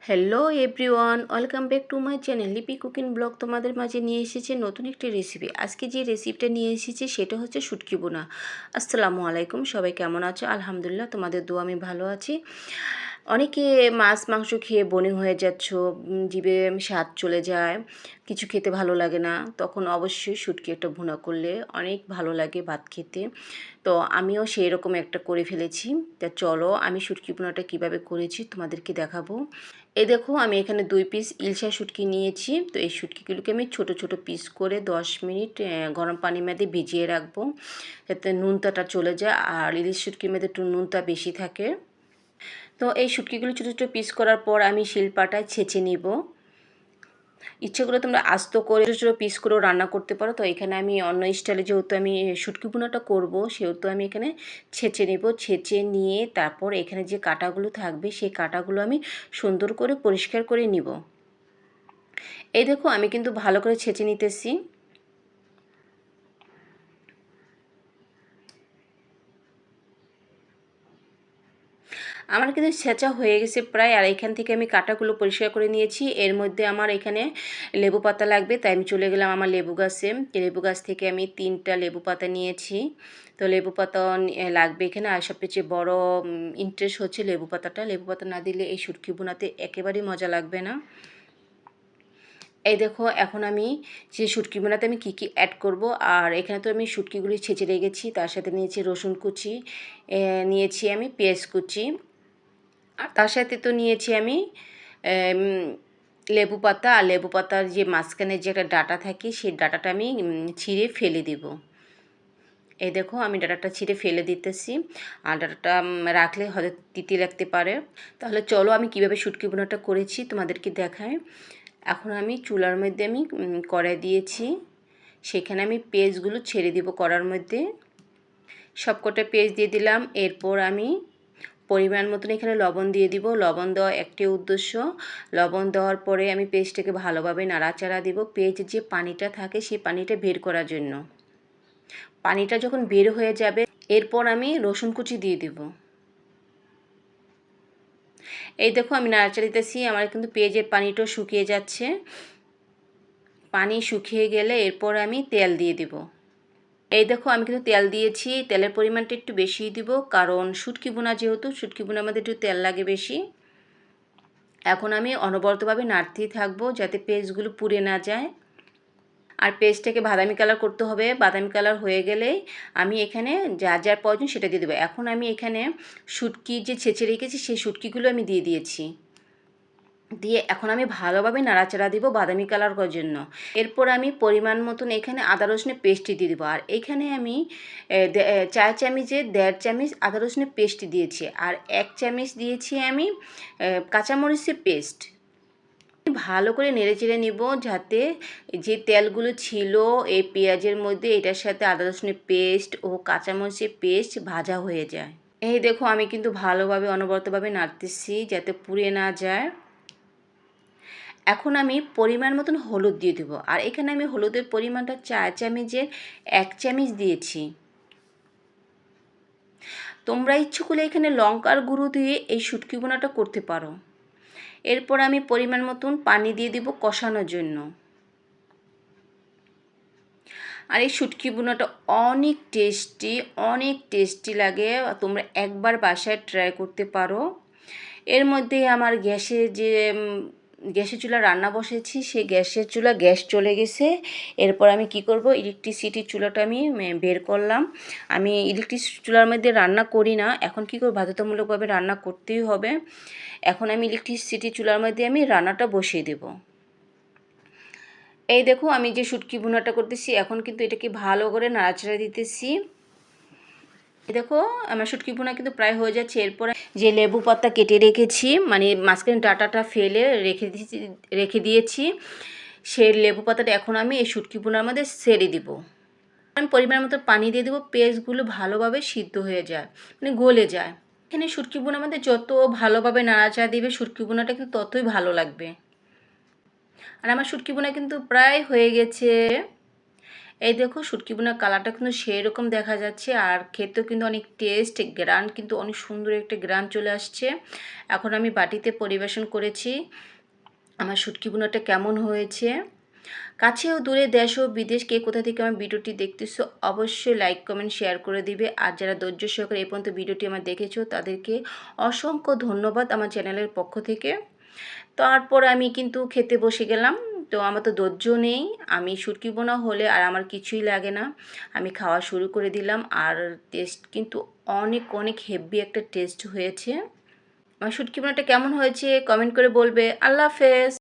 Hello everyone, welcome back to my channel লিপি cooking blog. তোমাদের মাঝে নিয়ে এসেছে নতুন একটি রেসিপি। আজকে যে রেসিপিটা নিয়ে এসেছি সেটা হচ্ছে শুটকি বোনা। আসসালামু আলাইকুম, সবাই কেমন আছো? আলহামদুলিল্লাহ, তোমাদের দোয়া আমি ভালো আছি। অনেকে মাছ মাংস খেয়ে বোরিং হয়ে যাচ্ছ, জিভে স্বাদ চলে যায়, কিছু খেতে ভালো লাগে না, তখন অবশ্যই শুটকি একটা ভুনা করলে অনেক ভালো লাগে ভাত খেতে। তো আমিও সেই রকম একটা করে ফেলেছি। তা চলো আমি শুটকি ভুনাটা কীভাবে করেছি তোমাদেরকে দেখাবো। এই দেখো, আমি এখানে 2 পিস ইলশা শুটকি নিয়েছি। তো এই শুটকিগুলোকে আমি ছোট ছোট পিস করে 10 মিনিট গরম পানির মধ্যে ভিজিয়ে রাখবো, যাতে নুনতাটা চলে যায়। আর ইলিশ শুটকির মধ্যে একটু নুনতা বেশি থাকে। তো এই শুটকিগুলো ছোটো ছোটো পিস করার পর আমি শিলপাটায় ছেঁচে নিব। ইচ্ছে করে তোমরা আস্ত করে ছোটো ছোটো পিস করেও রান্না করতে পারো। তো এখানে আমি অন্য স্টাইলে, যেহেতু আমি শুটকি ভুনাটা করবো, সেহেতু আমি এখানে ছেঁচে নেব। ছেঁচে নিয়ে তারপর এখানে যে কাঁটাগুলো থাকবে সেই কাঁটাগুলো আমি সুন্দর করে পরিষ্কার করে নিব। এই দেখো, আমি কিন্তু ভালো করে ছেঁচে নিতেছি। আমার কিন্তু ছেঁচা হয়ে গেছে প্রায়। আর এখান থেকে আমি কাঁটাগুলো পরিষ্কার করে নিয়েছি। এর মধ্যে আমার এখানে লেবু পাতা লাগবে, তাই আমি চলে গেলাম আমার লেবু গাছে। লেবু গাছ থেকে আমি 3টা লেবু পাতা নিয়েছি। তো লেবু পাতা লাগবে এখানে। আর সবচেয়ে বড় ইন্টারেস্ট হচ্ছে লেবু পাতাটা। লেবু পাতা না দিলে এই শুটকি ভুনাতে একেবারেই মজা লাগবে না। এই দেখো, এখন আমি যে শুটকি ভুনাতে আমি কী কী অ্যাড করব। আর এখানে তো আমি শুটকিগুলি ছেঁচে রেখেছি, তার সাথে নিয়েছি রসুন কুচি, নিয়েছি আমি পেঁয়াজ কুচি, আর তার সাথে তো নিয়েছি আমি এম, লেবু পাতা। আর লেবু পাতার যে মাঝখানে যে একটা ডাঁটা থাকে, সেই ডাঁটাটা আমি ছিঁড়ে ফেলে দেব। এই দেখো, আমি ডাঁটাটা ছিঁড়ে ফেলে দিতেছি। আর ডাঁটাটা রাখলে হয়তো তিতি লাগতে পারে। তাহলে চলো আমি কিভাবে শুটকি ভুনাটা করেছি তোমাদেরকে দেখাই। এখন আমি চুলার মধ্যে আমি কড়াই দিয়েছি, সেখানে আমি পেঁয়াজগুলো ছেড়ে দিব কড়ার মধ্যে। সবকটা পেঁয়াজ দিয়ে দিলাম। এরপর আমি পরিমাণ মতন এখানে লবণ দিয়ে দিব। লবণ দেওয়া একটি উদ্দেশ্য, লবণ দেওয়ার পরে আমি পেঁয়াজটাকে ভালোভাবে নাড়াচাড়া দিব। পেঁয়াজের যে পানিটা থাকে সেই পানিটা বের করার জন্য। পানিটা যখন বের হয়ে যাবে, এরপর আমি রসুন কুচি দিয়ে দিব। এই দেখো, আমি নাড়াচাড়া দিতেছি, আমার কিন্তু পেঁয়াজের পানিটাও শুকিয়ে যাচ্ছে। পানি শুকিয়ে গেলে এরপর আমি তেল দিয়ে দিব। এই দেখো, আমি কিন্তু তেল দিয়েছি। তেলের পরিমাণটা একটু বেশিই দিব, কারণ শুটকি ভুনা যেহেতু, শুটকি ভুনার মধ্যে একটু তেল লাগে বেশি। এখন আমি অনবরতভাবে নাড়তেই থাকবো যাতে পেস্টগুলো পুড়ে না যায়। আর পেস্টটাকে বাদামি কালার করতে হবে। বাদামি কালার হয়ে গেলেই আমি এখানে যা যা প্রয়োজন সেটা দিয়ে দেবো। এখন আমি এখানে শুটকি যে ছেঁচে রেখেছি সেই শুটকিগুলো আমি দিয়ে দিয়েছি। দিয়ে এখন আমি ভালোভাবে নাড়াচাড়া দিব বাদামি কালার করার জন্য। এরপর আমি পরিমাণ মতন এখানে আদা রসুনের পেস্টটি দিয়ে দেবো। আর এখানে আমি 4 চামচে 1.5 চামচ আদা রসুনের পেস্ট দিয়েছি। আর 1 চামচ দিয়েছি আমি কাঁচামরিচের পেস্ট। ভালো করে নেড়েচেড়ে নিব, যাতে যে তেলগুলো ছিল এই পেঁয়াজের মধ্যে, এটার সাথে আদা রসুনের পেস্ট ও কাঁচামরিচের পেস্ট ভাজা হয়ে যায়। এই দেখো, আমি কিন্তু ভালোভাবে অনবরতভাবে নাড়তেছি যাতে পুড়ে না যায়। এখন আমি পরিমাণ মতন হলুদ দিয়ে দেবো। আর এখানে আমি হলুদের পরিমাণটা 4 চামচের 1 চামচ দিয়েছি। তোমরা ইচ্ছে করলে এখানে লঙ্কার গুঁড়ো দিয়ে এই শুটকি ভুনাটা করতে পারো। এরপর আমি পরিমাণ মতন পানি দিয়ে দিব কষানোর জন্য। আর এই শুটকি ভুনাটা অনেক টেস্টি লাগে। তোমরা একবার বাসায় ট্রাই করতে পারো। এর মধ্যে আমার গ্যাসের চুলা রান্না বসেছি, সেই গ্যাসের চুলা গ্যাস চলে গেছে। এরপর আমি কি করব, ইলেকট্রিসিটির চুলাটা আমি বের করলাম। আমি ইলেকট্রিক চুলার মধ্যে রান্না করি না, এখন কি করব, বাধ্যতামূলকভাবে রান্না করতেই হবে। এখন আমি ইলেকট্রিসিটি চুলার মধ্যে আমি রান্নাটা বসিয়ে দেব। এই দেখো, আমি যে শুটকি ভুনাটা করতেছি, এখন কিন্তু এটাকে ভালো করে নাড়াচাড়া দিতেছি। দেখো, আমার শুটকি ভুনা কিন্তু প্রায় হয়ে যাচ্ছে। এরপরে যে লেবু পাতা কেটে রেখেছি, মানে মাঝখানে ডাঁটাটা ফেলে রেখে দিয়েছি, সেই লেবু পাতাটা এখন আমি এই শুটকি ভুনার মধ্যে ছেড়ে দিব। আমি পরিমাণ মতো পানি দিয়ে দেবো, পেঁয়াজগুলো ভালোভাবে সিদ্ধ হয়ে যায়, মানে গলে যায়। এখানে শুটকি ভুনার মধ্যে যত ভালোভাবে নাড়াচাড়া দিবে শুটকি ভুনাটা কিন্তু ততই ভালো লাগবে। আর আমার শুটকি ভুনা কিন্তু প্রায় হয়ে গেছে। এই দেখো শুটকি বোনার কালারটা কিন্তু সেই রকম দেখা যাচ্ছে, আর খেতেও কিন্তু অনেক টেস্ট, গ্রান কিন্তু অনেক সুন্দর একটা গ্রান চলে আসছে। এখন আমি বাটিতে পরিবেশন করেছি। আমার শুটকি বোনাটা কেমন হয়েছে, কাছেও দূরে দেশ ও বিদেশ কে কোথা থেকে আমার ভিডিওটি দেখতেছো অবশ্যই লাইক কমেন্ট শেয়ার করে দিবে। আর যারা ধৈর্য সহকারে এই পর্যন্ত ভিডিওটি আমার দেখেছো তাদেরকে অসংখ্য ধন্যবাদ আমার চ্যানেলের পক্ষ থেকে। তারপর আমি কিন্তু খেতে বসে গেলাম। তো আমার তো ধৈর্য নেই, আমি শুটকি বোনা হলে আর আমার কিছুই লাগে না, আমি খাওয়া শুরু করে দিলাম। আর টেস্ট কিন্তু অনেক অনেক হেভি একটা টেস্ট হয়েছে। আমার শুটকি বোনাটা কেমন হয়েছে কমেন্ট করে বলবে। আল্লাহ হাফেজ।